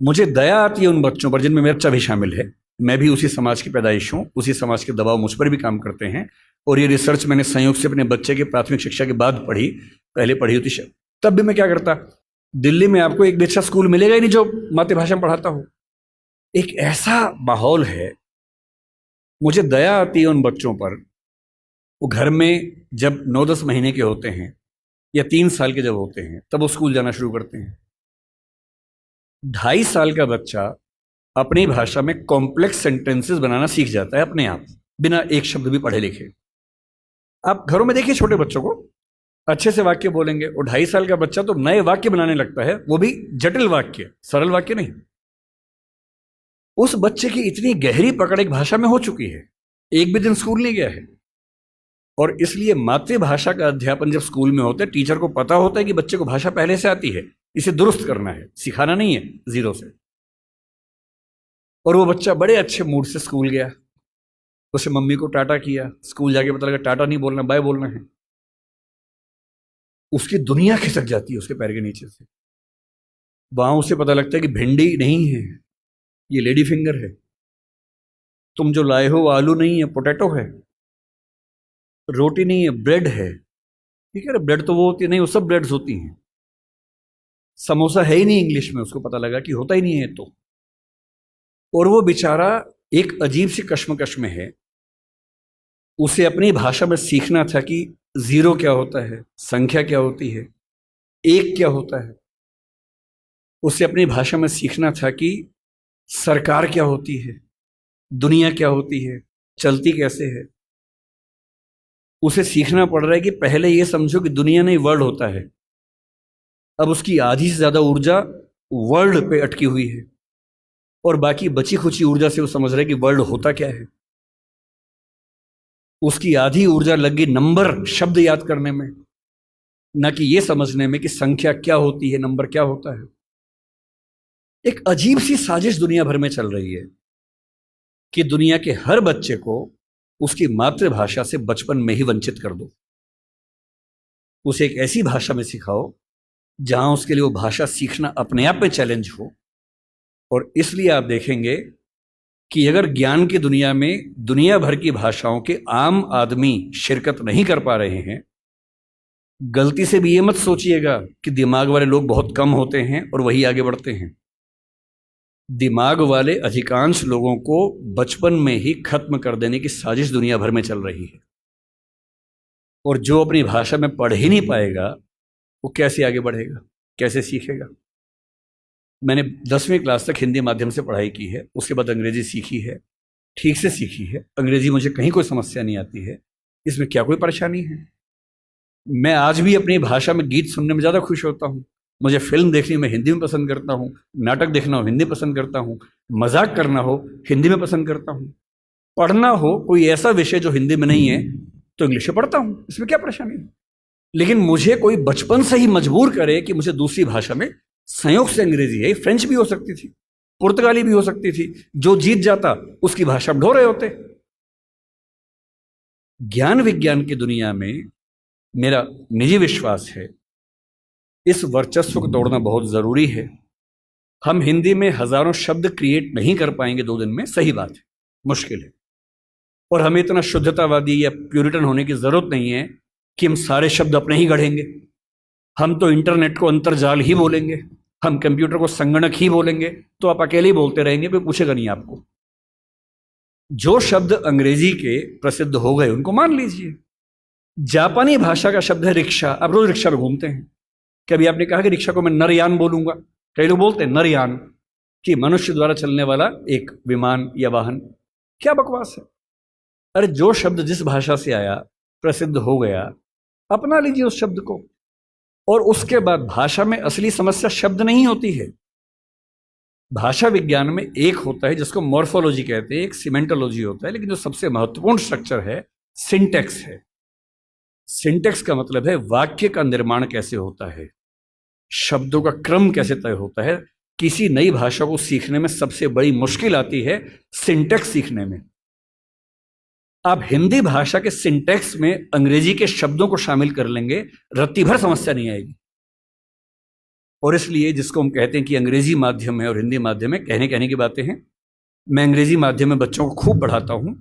मुझे दया आती है उन बच्चों पर जिनमें मेरा बच्चा भी शामिल है। मैं भी उसी समाज की पैदाइश हूँ, उसी समाज के दबाव मुझ पर भी काम करते हैं। और ये रिसर्च मैंने संयोग से अपने बच्चे के प्राथमिक शिक्षा के बाद पढ़ी, पहले पढ़ी होती तब भी मैं क्या करता, दिल्ली में आपको एक भी अच्छा स्कूल मिलेगा ही नहीं जो मातृभाषा में पढ़ाता हो। एक ऐसा माहौल है, मुझे दया आती है उन बच्चों पर। वो घर में जब 9-10 महीने के होते हैं या 3 साल के जब होते हैं तब वो स्कूल जाना शुरू करते हैं। 2.5 साल का बच्चा अपनी भाषा में कॉम्प्लेक्स सेंटेंसेस बनाना सीख जाता है अपने आप, बिना एक शब्द भी पढ़े लिखे। आप घरों में देखिए छोटे बच्चों को, अच्छे से वाक्य बोलेंगे। और 2.5 साल का बच्चा तो नए वाक्य बनाने लगता है, वो भी जटिल वाक्य, सरल वाक्य नहीं। उस बच्चे की इतनी गहरी पकड़ एक भाषा में हो चुकी है, एक भी दिन स्कूल नहीं गया है। और इसलिए मातृभाषा का अध्यापन जब स्कूल में होता है, टीचर को पता होता है कि बच्चे को भाषा पहले से आती है, इसे दुरुस्त करना है, सिखाना नहीं है जीरो से। और वो बच्चा बड़े अच्छे मूड से स्कूल गया, उसे मम्मी को टाटा किया, स्कूल जाके पता लगा टाटा नहीं बोलना, बाय बोलना है। उसकी दुनिया खिसक जाती है उसके पैर के नीचे से। वहां उसे पता लगता है कि भिंडी नहीं है, ये लेडी फिंगर है। तुम जो लाए हो आलू नहीं है, पोटैटो है। रोटी नहीं है, ब्रेड है। ठीक है, ब्रेड तो वो होती है नहीं, वो सब ब्रेड्स होती हैं। समोसा है ही नहीं इंग्लिश में, उसको पता लगा कि होता ही नहीं है तो। और वो बेचारा एक अजीब सी कश्मकश में है। उसे अपनी भाषा में सीखना था कि जीरो क्या होता है, संख्या क्या होती है, एक क्या होता है। उसे अपनी भाषा में सीखना था कि सरकार क्या होती है, दुनिया क्या होती है, चलती कैसे है। उसे सीखना पड़ रहा है कि पहले ये समझो कि दुनिया नहीं वर्ल्ड होता है। अब उसकी आधी से ज्यादा ऊर्जा वर्ल्ड पे अटकी हुई है और बाकी बची खुची ऊर्जा से वो समझ रहा है कि वर्ल्ड होता क्या है। उसकी आधी ऊर्जा लग गई नंबर, शब्द याद करने में, न कि ये समझने में कि संख्या क्या होती है, नंबर क्या होता है। एक अजीब सी साजिश दुनिया भर में चल रही है कि दुनिया के हर बच्चे को उसकी मातृभाषा से बचपन में ही वंचित कर दो। उसे एक ऐसी भाषा में सिखाओ जहां उसके लिए वो भाषा सीखना अपने आप में चैलेंज हो। और इसलिए आप देखेंगे कि अगर ज्ञान की दुनिया में दुनिया भर की भाषाओं के आम आदमी शिरकत नहीं कर पा रहे हैं, गलती से भी ये मत सोचिएगा कि दिमाग वाले लोग बहुत कम होते हैं और वही आगे बढ़ते हैं। दिमाग वाले अधिकांश लोगों को बचपन में ही खत्म कर देने की साजिश दुनिया भर में चल रही है। और जो अपनी भाषा में पढ़ ही नहीं पाएगा, वो कैसे आगे बढ़ेगा, कैसे सीखेगा। मैंने 10वीं क्लास तक हिंदी माध्यम से पढ़ाई की है, उसके बाद अंग्रेजी सीखी है, ठीक से सीखी है। अंग्रेजी मुझे कहीं कोई समस्या नहीं आती है, इसमें क्या कोई परेशानी है। मैं आज भी अपनी भाषा में गीत सुनने में ज़्यादा खुश होता हूँ। मुझे फिल्म देखनी मैं हिंदी में पसंद करता हूँ, नाटक देखना हो हिंदी पसंद करता हूँ, मजाक करना हो हिंदी में पसंद करता हूँ, पढ़ना हो कोई ऐसा विषय जो हिंदी में नहीं है तो इंग्लिश में पढ़ता हूँ, इसमें क्या परेशानी है। लेकिन मुझे कोई बचपन से ही मजबूर करे कि मुझे दूसरी भाषा में, संयोग से अंग्रेजी है, फ्रेंच भी हो सकती थी, पुर्तगाली भी हो सकती थी, जो जीत जाता उसकी भाषा ढो रहे होते। ज्ञान विज्ञान की दुनिया में मेरा निजी विश्वास है इस वर्चस्व को तोड़ना बहुत जरूरी है। हम हिंदी में हजारों शब्द क्रिएट नहीं कर पाएंगे 2 दिन में, सही बात है, मुश्किल है। और हमें इतना शुद्धतावादी या प्यूरिटन होने की जरूरत नहीं है कि हम सारे शब्द अपने ही गढ़ेंगे। हम तो इंटरनेट को अंतर्जाल ही बोलेंगे, हम कंप्यूटर को संगणक ही बोलेंगे, तो आप अकेले ही बोलते रहेंगे, कोई पूछेगा नहीं आपको। जो शब्द अंग्रेजी के प्रसिद्ध हो गए उनको मान लीजिए। जापानी भाषा का शब्द है रिक्शा, आप रोज रिक्शा में घूमते हैं, कभी आपने कहा कि रिक्शा को मैं नरयान बोलूंगा? कई लोग बोलते हैं नरयान, कि मनुष्य द्वारा चलने वाला एक विमान या वाहन। क्या बकवास है। अरे जो शब्द जिस भाषा से आया, प्रसिद्ध हो गया, अपना लीजिए उस शब्द को। और उसके बाद भाषा में असली समस्या शब्द नहीं होती है। भाषा विज्ञान में एक होता है जिसको मॉर्फोलॉजी कहते हैं, एक सिमेंटोलॉजी होता है, लेकिन जो सबसे महत्वपूर्ण स्ट्रक्चर है सिंटेक्स है। सिंटेक्स का मतलब है वाक्य का निर्माण कैसे होता है, शब्दों का क्रम कैसे तय होता है। किसी नई भाषा को सीखने में सबसे बड़ी मुश्किल आती है सिंटेक्स सीखने में। आप हिंदी भाषा के सिंटेक्स में अंग्रेजी के शब्दों को शामिल कर लेंगे, रत्ती भर समस्या नहीं आएगी। और इसलिए जिसको हम कहते हैं कि अंग्रेजी माध्यम है और हिंदी माध्यम है, कहने की बातें हैं। मैं अंग्रेजी माध्यम में बच्चों को खूब पढ़ाता हूँ,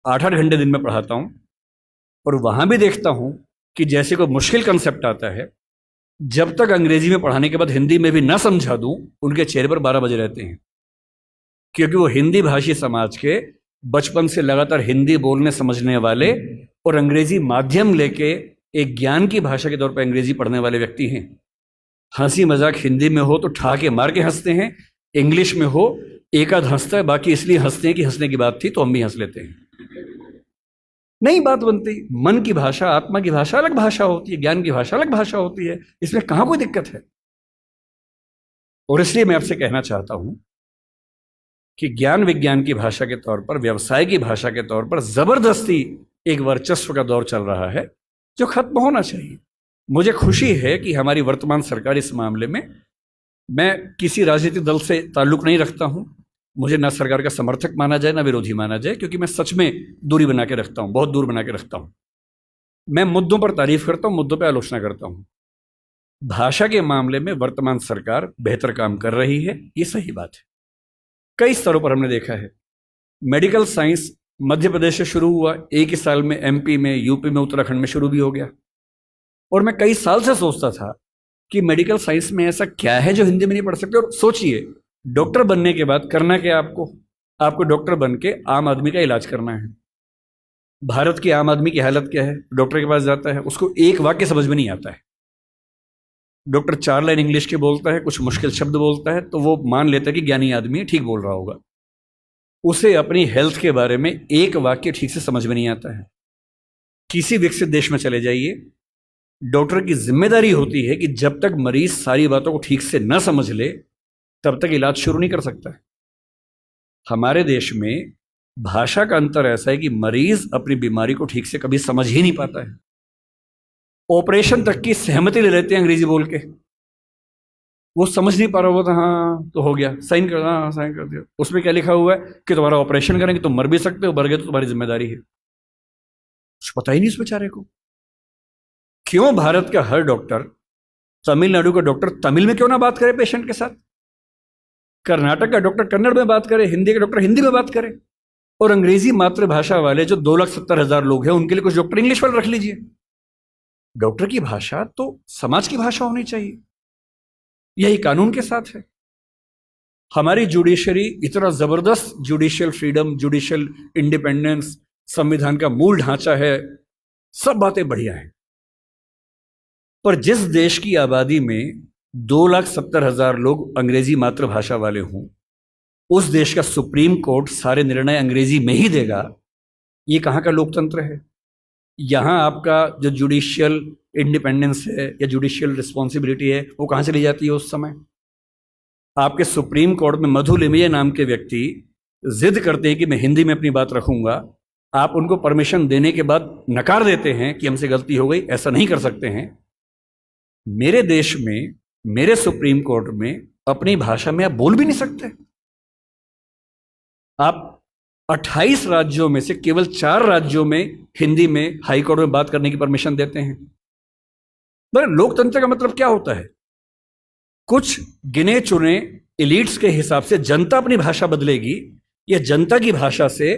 8-8 घंटे दिन में पढ़ाता हूँ, और वहाँ भी देखता हूँ कि जैसे कोई मुश्किल कंसेप्ट आता है, जब तक अंग्रेजी में पढ़ाने के बाद हिंदी में भी ना समझा दूँ, उनके चेहरे पर 12 बजे रहते हैं, क्योंकि वो हिंदी भाषी समाज के बचपन से लगातार हिंदी बोलने समझने वाले और अंग्रेजी माध्यम लेके एक ज्ञान की भाषा के तौर पर अंग्रेजी पढ़ने वाले व्यक्ति हैं। हंसी मजाक हिंदी में हो तो ठहाके मार के हंसते हैं, इंग्लिश में हो एक आध हंसता है, बाकी इसलिए हंसते हैं कि हंसने की बात थी तो हम भी हंस लेते हैं। नहीं बात बनती। मन की भाषा, आत्मा की भाषा अलग भाषा होती है, ज्ञान की भाषा अलग भाषा होती है, इसमें कहां कोई दिक्कत है। और इसलिए मैं आपसे कहना चाहता हूं कि ज्ञान विज्ञान की भाषा के तौर पर, व्यवसाय की भाषा के तौर पर जबरदस्ती एक वर्चस्व का दौर चल रहा है जो खत्म होना चाहिए। मुझे खुशी है कि हमारी वर्तमान सरकार इस मामले में, मैं किसी राजनीतिक दल से ताल्लुक नहीं रखता हूं, मुझे ना सरकार का समर्थक माना जाए ना विरोधी माना जाए, क्योंकि मैं सच में दूरी बना के रखता हूं, बहुत दूर बना के रखता हूं। मैं मुद्दों पर तारीफ करता हूं, मुद्दों पर आलोचना करता हूं। भाषा के मामले में वर्तमान सरकार बेहतर काम कर रही है, ये सही बात है। कई स्तरों पर हमने देखा है। मेडिकल साइंस मध्य प्रदेश से शुरू हुआ, एक ही साल में एमपी में, यूपी में, उत्तराखंड में शुरू भी हो गया। और मैं कई साल से सोचता था कि मेडिकल साइंस में ऐसा क्या है जो हिंदी में नहीं पढ़ सकते। और सोचिए, डॉक्टर बनने के बाद करना क्या आपको डॉक्टर बन के आम आदमी का इलाज करना है। भारत की आम आदमी की हालत क्या है? डॉक्टर के पास जाता है, उसको एक वाक्य समझ में नहीं आता है। डॉक्टर 4 लाइन इंग्लिश के बोलता है, कुछ मुश्किल शब्द बोलता है, तो वो मान लेता है कि ज्ञानी आदमी है, ठीक बोल रहा होगा। उसे अपनी हेल्थ के बारे में एक वाक्य ठीक से समझ में नहीं आता है। किसी विकसित देश में चले जाइए, डॉक्टर की जिम्मेदारी होती है कि जब तक मरीज सारी बातों को ठीक से न समझ ले तब तक इलाज शुरू नहीं कर सकता है। हमारे देश में भाषा का अंतर ऐसा है कि मरीज अपनी बीमारी को ठीक से कभी समझ ही नहीं पाता है। ऑपरेशन तक की सहमति ले लेते हैं अंग्रेजी बोल के, वो समझ नहीं पा रहा होता, हाँ तो हो गया, साइन कर, हाँ साइन कर दिया। उसमें क्या लिखा हुआ है कि तुम्हारा ऑपरेशन करेंगे, तुम मर भी सकते हो, मर गए तो तुम्हारी जिम्मेदारी है। कुछ पता ही नहीं उस बेचारे को। क्यों भारत का हर डॉक्टर, तमिलनाडु का डॉक्टर तमिल में क्यों ना बात करे पेशेंट के साथ, कर्नाटक का डॉक्टर कन्नड़ में बात करे, हिंदी का डॉक्टर हिंदी में बात करे, और अंग्रेजी मातृभाषा वाले जो 2,70,000 लोग हैं उनके लिए कुछ डॉक्टर इंग्लिश वाले रख लीजिए। डॉक्टर की भाषा तो समाज की भाषा होनी चाहिए, यही कानून के साथ है। हमारी जुडिशरी इतना जबरदस्त जुडिशियल फ्रीडम, जुडिशियल इंडिपेंडेंस, संविधान का मूल ढांचा है, सब बातें बढ़िया हैं। पर जिस देश की आबादी में 2,70,000 लोग अंग्रेजी मातृभाषा वाले हों, उस देश का सुप्रीम कोर्ट सारे निर्णय अंग्रेजी में ही देगा, ये कहाँ का लोकतंत्र है? यहाँ आपका जो जुडिशियल इंडिपेंडेंस है या जुडिशियल रिस्पॉन्सिबिलिटी है वो कहाँ चली जाती है? उस समय आपके सुप्रीम कोर्ट में मधु लिमये नाम के व्यक्ति जिद करते हैं कि मैं हिंदी में अपनी बात रखूंगा, आप उनको परमिशन देने के बाद नकार देते हैं कि हमसे गलती हो गई, ऐसा नहीं कर सकते हैं। मेरे देश में, मेरे सुप्रीम कोर्ट में अपनी भाषा में आप बोल भी नहीं सकते। आप 28 राज्यों में से केवल 4 राज्यों में हिंदी में हाई कोर्ट में बात करने की परमिशन देते हैं। पर लोकतंत्र का मतलब क्या होता है? कुछ गिने चुने एलिट्स के हिसाब से जनता अपनी भाषा बदलेगी या जनता की भाषा से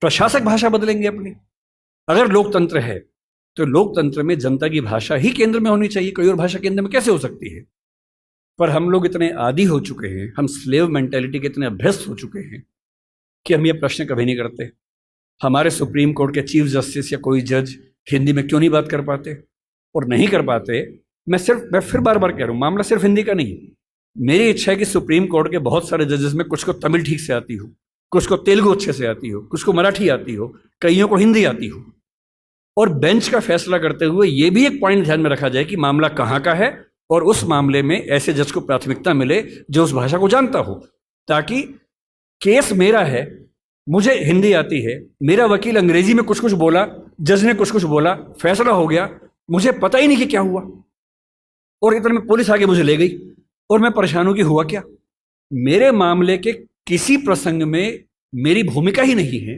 प्रशासक भाषा बदलेंगे अपनी? अगर लोकतंत्र है तो लोकतंत्र में जनता की भाषा ही केंद्र में होनी चाहिए, कोई और भाषा केंद्र में कैसे हो सकती है? पर हम लोग इतने आदी हो चुके हैं, हम स्लेव मेंटेलिटी के इतने अभ्यस्त हो चुके हैं कि हम ये प्रश्न कभी नहीं करते। हमारे सुप्रीम कोर्ट के चीफ जस्टिस या कोई जज हिंदी में क्यों नहीं बात कर पाते? और नहीं कर पाते, मैं फिर बार बार कह रहा हूँ, मामला सिर्फ हिंदी का नहीं। मेरी इच्छा है कि सुप्रीम कोर्ट के बहुत सारे जजेस में कुछ को तमिल ठीक से आती हो, कुछ को तेलुगु अच्छे से आती हो, कुछ को मराठी आती हो, कईयों को हिंदी आती हो। और बेंच का फैसला करते हुए ये भी एक पॉइंट ध्यान में रखा जाए कि मामला कहाँ का है और उस मामले में ऐसे जज को प्राथमिकता मिले जो उस भाषा को जानता हो, ताकि केस मेरा है, मुझे हिंदी आती है, मेरा वकील अंग्रेजी में कुछ कुछ बोला, जज ने कुछ कुछ बोला, फैसला हो गया, मुझे पता ही नहीं कि क्या हुआ, और इतने में पुलिस आके मुझे ले गई और मैं परेशान हूं कि हुआ क्या। मेरे मामले के किसी प्रसंग में मेरी भूमिका ही नहीं है,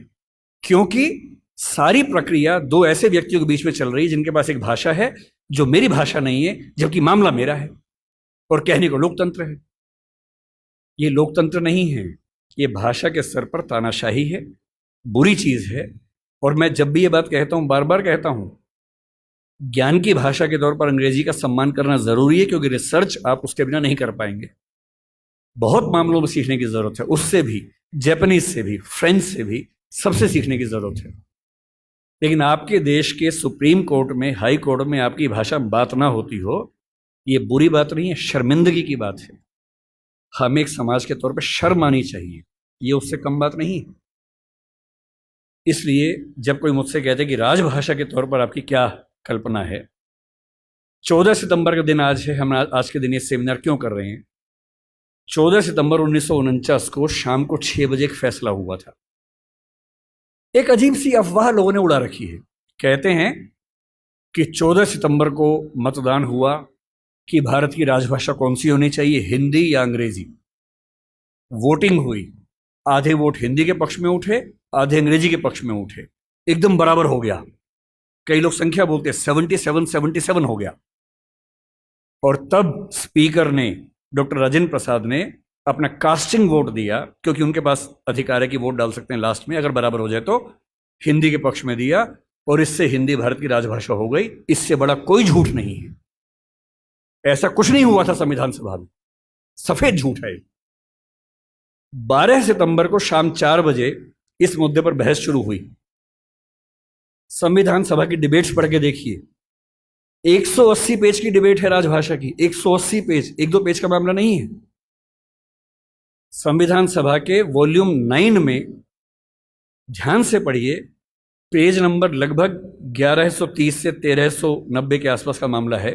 क्योंकि सारी प्रक्रिया 2 ऐसे व्यक्तियों के बीच में चल रही है जिनके पास एक भाषा है जो मेरी भाषा नहीं है, जबकि मामला मेरा है। और कहने को लोकतंत्र है। ये लोकतंत्र नहीं है, ये भाषा के स्तर पर तानाशाही है, बुरी चीज है। और मैं जब भी ये बात कहता हूं, बार बार कहता हूं, ज्ञान की भाषा के तौर पर अंग्रेजी का सम्मान करना जरूरी है, क्योंकि रिसर्च आप उसके बिना नहीं कर पाएंगे। बहुत मामलों में सीखने की जरूरत है, उससे भी, जापानीज से भी, फ्रेंच से भी, सबसे सीखने की जरूरत है। लेकिन आपके देश के सुप्रीम कोर्ट में, हाई कोर्ट में आपकी भाषा में बात ना होती हो, ये बुरी बात नहीं है, शर्मिंदगी की बात है। हमें एक समाज के तौर पर शर्म आनी चाहिए, ये उससे कम बात नहीं है। इसलिए जब कोई मुझसे कहते कि राजभाषा के तौर पर आपकी क्या कल्पना है, 14 सितंबर का दिन आज है, हम आज के दिन ये सेमिनार क्यों कर रहे हैं? 14 सितंबर 1949 को शाम को 6 बजे एक फैसला हुआ था। एक अजीब सी अफवाह लोगों ने उड़ा रखी है। कहते हैं कि 14 सितंबर को मतदान हुआ कि भारत की राजभाषा कौन सी होनी चाहिए, हिंदी या अंग्रेजी। वोटिंग हुई, आधे वोट हिंदी के पक्ष में उठे, आधे अंग्रेजी के पक्ष में उठे, एकदम बराबर हो गया। कई लोग संख्या बोलते 77-77 हो गया। और तब स्पीकर ने, डॉक्टर राजेंद्र प्रसाद ने अपना कास्टिंग वोट दिया, क्योंकि उनके पास अधिकार है कि वोट डाल सकते हैं लास्ट में, अगर बराबर हो जाए तो, हिंदी के पक्ष में दिया, और इससे हिंदी भारत की राजभाषा हो गई। इससे बड़ा कोई झूठ नहीं है। ऐसा कुछ नहीं हुआ था संविधान सभा में, सफेद झूठ है। 12 सितंबर को शाम 4 बजे इस मुद्दे पर बहस शुरू हुई। संविधान सभा की डिबेट्स पढ़ के देखिए, 180 पेज की डिबेट है राजभाषा की, 180 पेज, 1-2 पेज का मामला नहीं है। संविधान सभा के वॉल्यूम 9 में ध्यान से पढ़िए, पेज नंबर लगभग 1130 से 1390 के आसपास का मामला है।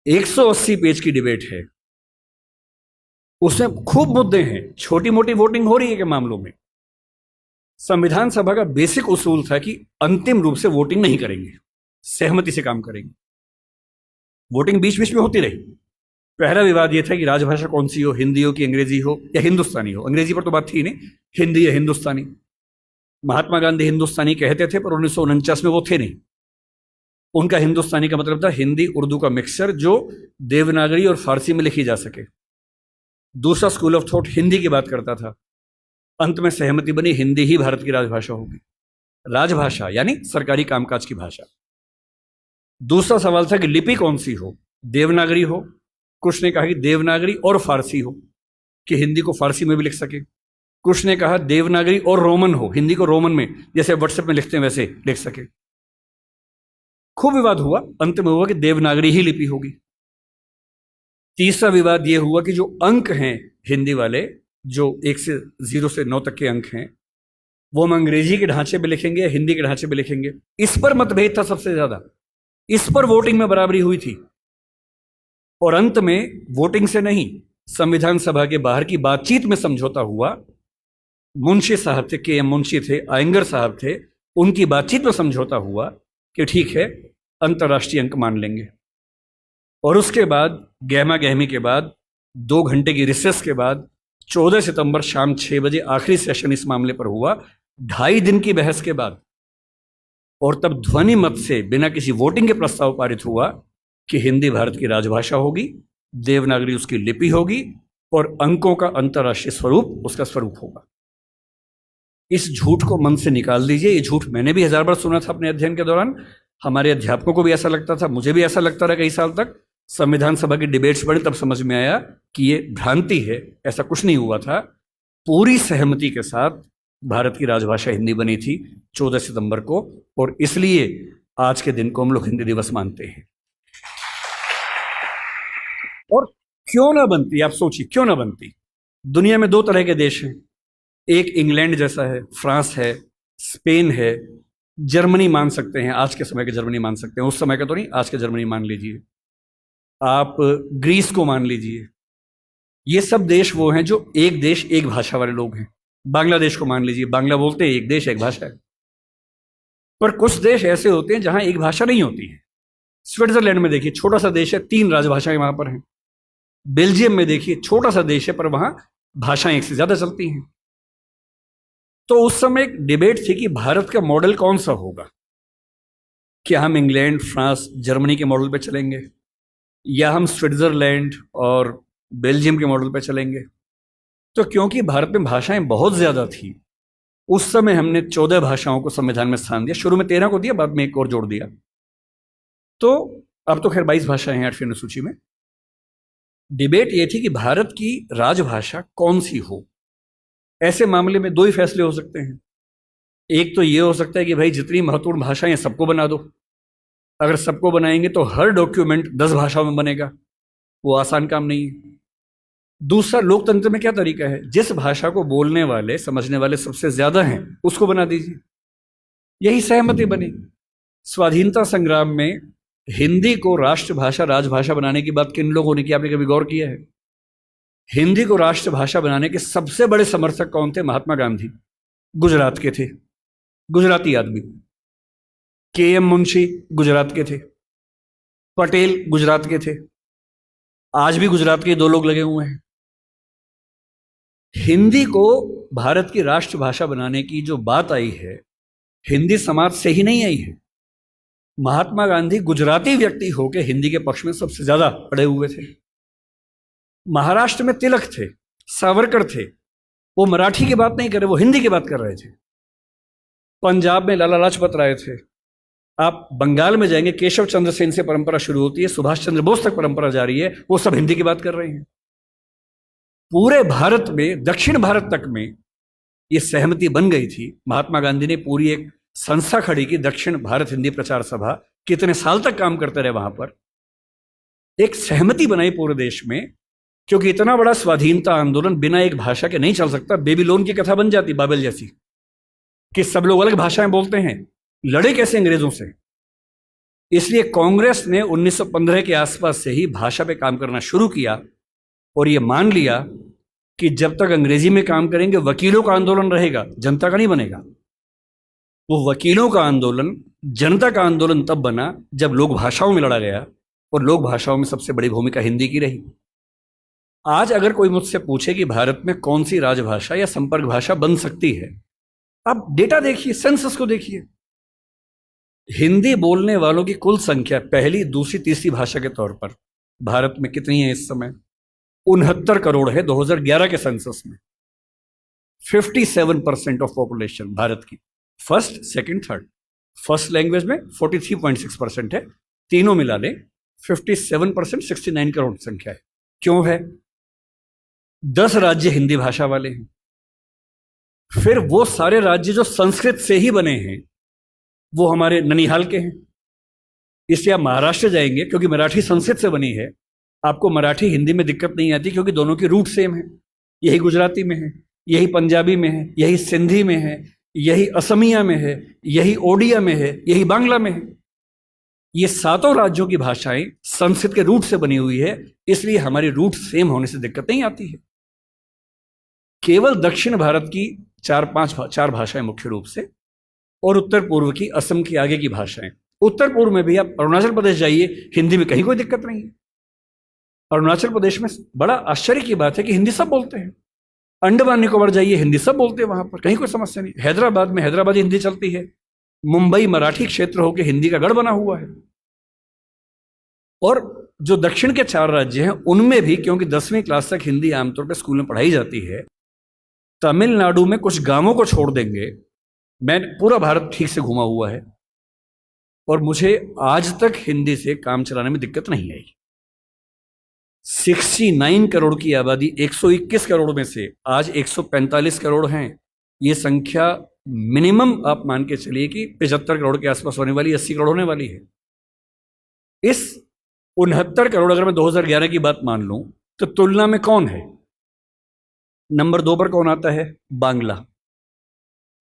180 पेज की डिबेट है, उसमें खूब मुद्दे हैं, छोटी मोटी वोटिंग हो रही है के मामलों में। संविधान सभा का बेसिक उसूल था कि अंतिम रूप से वोटिंग नहीं करेंगे, सहमति से काम करेंगे। वोटिंग बीच बीच में होती रही। पहला विवाद यह था कि राजभाषा कौन सी हो, हिंदी हो कि अंग्रेजी हो या हिंदुस्तानी हो। अंग्रेजी पर तो बात थी नहीं, हिंदी या हिंदुस्तानी। महात्मा गांधी हिंदुस्तानी कहते थे, पर 1949 में वो थे नहीं। उनका हिंदुस्तानी का मतलब था हिंदी उर्दू का मिक्सचर, जो देवनागरी और फारसी में लिखी जा सके। दूसरा स्कूल ऑफ थॉट हिंदी की बात करता था। अंत में सहमति बनी, हिंदी ही भारत की राजभाषा होगी। राजभाषा यानी सरकारी कामकाज की भाषा। दूसरा सवाल था कि लिपि कौन सी हो, देवनागरी हो, कुछ ने कहा कि देवनागरी और फारसी हो, कि हिंदी को फारसी में भी लिख सके। कुछ ने कहा देवनागरी और रोमन हो, हिंदी को रोमन में, जैसे व्हाट्सएप में लिखते हैं वैसे लिख सके। खूब विवाद हुआ, अंत में हुआ कि देवनागरी ही लिपि होगी। तीसरा विवाद यह हुआ कि जो अंक हैं हिंदी वाले, जो 1 से 0 से 9 तक के अंक हैं, वो हम अंग्रेजी के ढांचे में लिखेंगे या हिंदी के ढांचे में लिखेंगे। इस पर मतभेद था सबसे ज्यादा, इस पर वोटिंग में बराबरी हुई थी। और अंत में वोटिंग से नहीं, संविधान सभा के बाहर की बातचीत में समझौता हुआ। मुंशी साहब थे, के एम मुंशी थे, आयंगर साहब थे, उनकी बातचीत में समझौता हुआ कि ठीक है, अंतर्राष्ट्रीय अंक मान लेंगे। और उसके बाद गहमा गहमी के बाद, 2 घंटे की रिसेस के बाद, 14 सितंबर शाम 6 बजे आखिरी सेशन इस मामले पर हुआ, 2.5 दिन की बहस के बाद। और तब ध्वनि मत से, बिना किसी वोटिंग के प्रस्ताव पारित हुआ कि हिंदी भारत की राजभाषा होगी, देवनागरी उसकी लिपि होगी, और अंकों का अंतर्राष्ट्रीय स्वरूप उसका स्वरूप होगा। इस झूठ को मन से निकाल दीजिए। ये झूठ मैंने भी 1000 बार सुना था अपने अध्ययन के दौरान, हमारे अध्यापकों को भी ऐसा लगता था, मुझे भी ऐसा लगता रहा कई साल तक। संविधान सभा की डिबेट्स बढ़ी तब समझ में आया कि ये भ्रांति है, ऐसा कुछ नहीं हुआ था। पूरी सहमति के साथ भारत की राजभाषा हिंदी बनी थी 14 सितंबर को, और इसलिए आज के दिन को हम लोग हिंदी दिवस मानते हैं। और क्यों ना बनती, आप सोचिए क्यों ना बनती। दुनिया में 2 तरह के देश हैं, एक इंग्लैंड जैसा है, फ्रांस है, स्पेन है, जर्मनी मान सकते हैं, आज के समय के जर्मनी मान सकते हैं, उस समय का तो नहीं, आज के जर्मनी मान लीजिए, आप ग्रीस को मान लीजिए। ये सब देश वो हैं जो एक देश एक भाषा वाले लोग हैं। बांग्लादेश को मान लीजिए, बांग्ला बोलते हैं, एक देश एक भाषा है। पर कुछ देश ऐसे होते हैं जहां एक भाषा नहीं होती है। स्विट्जरलैंड में देखिए, छोटा सा देश है, 3 राजभाषाएं वहां पर हैं। बेल्जियम में देखिए, छोटा सा देश है, पर वहां भाषाएं एक से ज्यादा चलती हैं। तो उस समय एक डिबेट थी कि भारत का मॉडल कौन सा होगा। क्या हम इंग्लैंड, फ्रांस, जर्मनी के मॉडल पे चलेंगे, या हम स्विट्जरलैंड और बेल्जियम के मॉडल पे चलेंगे? तो क्योंकि भारत में भाषाएं बहुत ज्यादा थी, उस समय हमने 14 भाषाओं को संविधान में स्थान दिया। शुरू में 13 को दिया, बाद में एक और जोड़ दिया। तो अब तो खैर 22 भाषाएं हैं 8वीं अनुसूची में। डिबेट ये थी कि भारत की राजभाषा कौन सी हो। ऐसे मामले में दो ही फैसले हो सकते हैं। एक तो ये हो सकता है कि भाई जितनी महत्वपूर्ण भाषाएं सबको बना दो। अगर सबको बनाएंगे तो हर डॉक्यूमेंट 10 भाषाओं में बनेगा, वो आसान काम नहीं है। दूसरा, लोकतंत्र में क्या तरीका है, जिस भाषा को बोलने वाले समझने वाले सबसे ज्यादा हैं उसको बना दीजिए। यही सहमति बनी। स्वाधीनता संग्राम में हिंदी को राष्ट्रभाषा राजभाषा बनाने की बात किन लोगों ने की, आपने कभी गौर किया है? हिंदी को राष्ट्रभाषा बनाने के सबसे बड़े समर्थक कौन थे? महात्मा गांधी, गुजरात के थे, गुजराती आदमी। के.एम. मुंशी गुजरात के थे, पटेल गुजरात के थे, आज भी गुजरात के दो लोग लगे हुए हैं। हिंदी को भारत की राष्ट्रभाषा बनाने की जो बात आई है, हिंदी समाज से ही नहीं आई है। महात्मा गांधी गुजराती व्यक्ति होकर हिंदी के पक्ष में सबसे ज्यादा अड़े हुए थे। महाराष्ट्र में तिलक थे, सावरकर थे, वो मराठी की बात नहीं कर रहे, वो हिंदी की बात कर रहे थे। पंजाब में लाला लाजपत राय थे। आप बंगाल में जाएंगे, केशव चंद्र सेन से परंपरा शुरू होती है, सुभाष चंद्र बोस तक परंपरा जारी है, वो सब हिंदी की बात कर रहे हैं। पूरे भारत में, दक्षिण भारत तक में ये सहमति बन गई थी। महात्मा गांधी ने पूरी एक संस्था खड़ी की, दक्षिण भारत हिंदी प्रचार सभा। कितने साल तक काम करते रहे वहां पर। एक सहमति बनाई पूरे देश में, क्योंकि इतना बड़ा स्वाधीनता आंदोलन बिना एक भाषा के नहीं चल सकता। बेबीलोन की कथा बन जाती, बाबेल जैसी, कि सब लोग अलग भाषाएं बोलते हैं, लड़े कैसे अंग्रेजों से। इसलिए कांग्रेस ने 1915 के आसपास से ही भाषा पे काम करना शुरू किया और ये मान लिया कि जब तक अंग्रेजी में काम करेंगे वकीलों का आंदोलन रहेगा, जनता का नहीं बनेगा। वो वकीलों का आंदोलन जनता का आंदोलन तब बना जब लोक भाषाओं में लड़ा गया, और लोक भाषाओं में सबसे बड़ी भूमिका हिंदी की रही। आज अगर कोई मुझसे पूछे कि भारत में कौन सी राजभाषा या संपर्क भाषा बन सकती है, आप डेटा देखिए, सेंसस को देखिए। हिंदी बोलने वालों की कुल संख्या पहली, दूसरी, तीसरी भाषा के तौर पर भारत में कितनी है इस समय? 69 करोड़ है 2011 के सेंसस में। 57% ऑफ पॉपुलेशन भारत की, first, second, third. First language में 43.6% है, तीनों मिला लें 57%, 69 करोड़ संख्या है। क्यों है? 10 राज्य हिंदी भाषा वाले हैं। फिर वो सारे राज्य जो संस्कृत से ही बने हैं, वो हमारे ननिहाल के हैं। इसलिए आप महाराष्ट्र जाएंगे, क्योंकि मराठी संस्कृत से बनी है, आपको मराठी हिंदी में दिक्कत नहीं आती, क्योंकि दोनों की रूट सेम है। यही गुजराती में है, यही पंजाबी में है, यही सिंधी में है, यही असमिया में है, यही ओडिया में है, यही बांग्ला में है। ये सातों राज्यों की भाषाएं संस्कृत के रूट से बनी हुई है, इसलिए हमारी रूट सेम होने से दिक्कत नहीं आती है। केवल दक्षिण भारत की चार भाषाएं मुख्य रूप से, और उत्तर पूर्व की, असम की आगे की भाषाएं। उत्तर पूर्व में भी आप अरुणाचल प्रदेश जाइए, हिंदी में कहीं कोई दिक्कत नहीं है। अरुणाचल प्रदेश में बड़ा आश्चर्य की बात है कि हिंदी सब बोलते हैं। अंडमान निकोबार जाइए, हिंदी सब बोलते हैं, वहां पर कहीं कोई समस्या नहीं। हैदराबाद में हैदराबादी हिंदी चलती है। मुंबई मराठी क्षेत्र होकर हिंदी का गढ़ बना हुआ है। और जो दक्षिण के 4 राज्य हैं उनमें भी, क्योंकि 10वीं क्लास तक हिंदी आमतौर पर स्कूल में पढ़ाई जाती है, तमिलनाडु में कुछ गांवों को छोड़ देंगे, मैं पूरा भारत ठीक से घुमा हुआ है, और मुझे आज तक हिंदी से काम चलाने में दिक्कत नहीं आई। 69 करोड़ की आबादी, 121 करोड़ में से आज 145 करोड़ हैं। ये संख्या मिनिमम आप मान के चलिए कि 75 करोड़ के आसपास होने वाली, 80 करोड़ होने वाली है। इस 69 करोड़, अगर मैं 2011 की बात मान लूं, तो तुलना में कौन है? नंबर 2 पर कौन आता है? बांग्ला।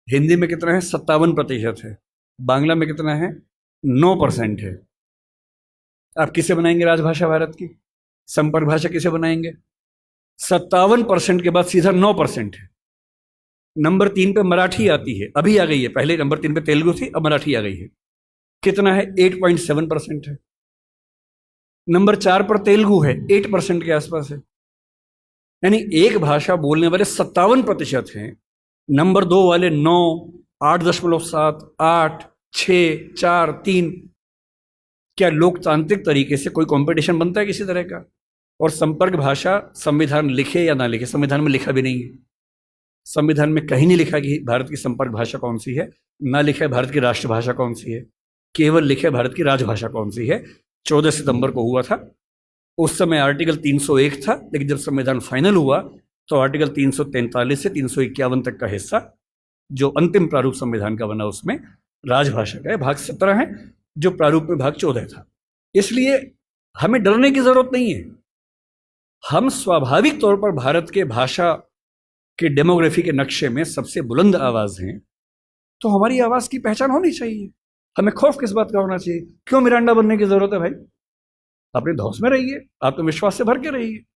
हिंदी में कितना है? 57% है। बांग्ला में कितना है? 9% है। आप किसे बनाएंगे राजभाषा भारत की? संपर्क भाषा किसे बनाएंगे? 57% के बाद सीधा 9% है। नंबर 3 पे मराठी आती है, अभी आ गई है। पहले नंबर 3 पे तेलुगु थी, अब मराठी आ गई है। कितना है? 8.7% है। नंबर 4 पर तेलुगु है, 8% के आसपास है। यानी एक भाषा बोलने वाले 57% हैं, नंबर 2 वाले 9, 8.7, 8, 6, 4, 3। क्या लोकतांत्रिक तरीके से कोई कंपटीशन बनता है किसी तरह का? और संपर्क भाषा संविधान लिखे या ना लिखे, संविधान में लिखा भी नहीं है। संविधान में कहीं नहीं लिखा कि भारत की संपर्क भाषा कौन सी है, ना लिखा है भारत की राष्ट्रभाषा कौन सी है, केवल लिखा है भारत की राजभाषा कौन सी है। 14 सितंबर को हुआ था, उस समय आर्टिकल 301 था, लेकिन जब संविधान फाइनल हुआ तो आर्टिकल 343 से 351 तक का हिस्सा जो अंतिम प्रारूप संविधान का बना उसमें राजभाषा का है। भाग 17 है, जो प्रारूप में भाग 14 था। इसलिए हमें डरने की जरूरत नहीं है। हम स्वाभाविक तौर पर भारत के भाषा के डेमोग्राफी के नक्शे में सबसे बुलंद आवाज हैं, तो हमारी आवाज की पहचान होनी चाहिए। हमें खौफ किस बात का होना चाहिए? क्यों मिरांडा बनने की जरूरत है भाई? अपने धौस में रहिए, आत्मविश्वास से भर के रहिए।